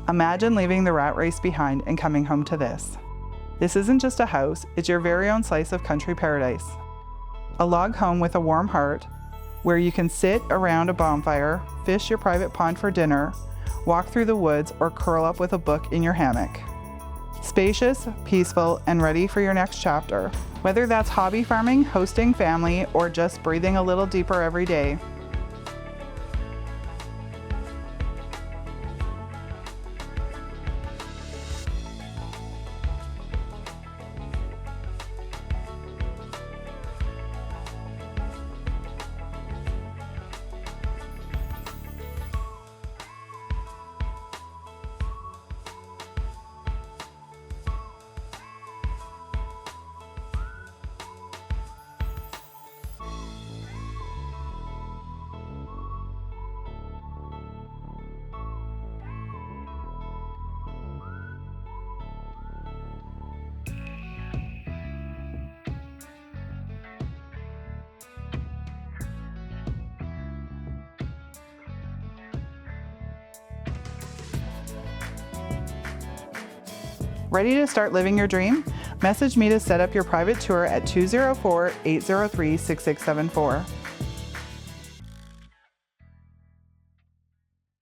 Imagine leaving the rat race behind and coming home to this. This isn't just a house, it's your very own slice of country paradise. A log home with a warm heart, where you can sit around a bonfire, fish your private pond for dinner, walk through the woods, or curl up with a book in your hammock. Spacious, peaceful, and ready for your next chapter. Whether that's hobby farming, hosting family, or just breathing a little deeper every day. Ready to start living your dream? Message me to set up your private tour at 204-803-6674.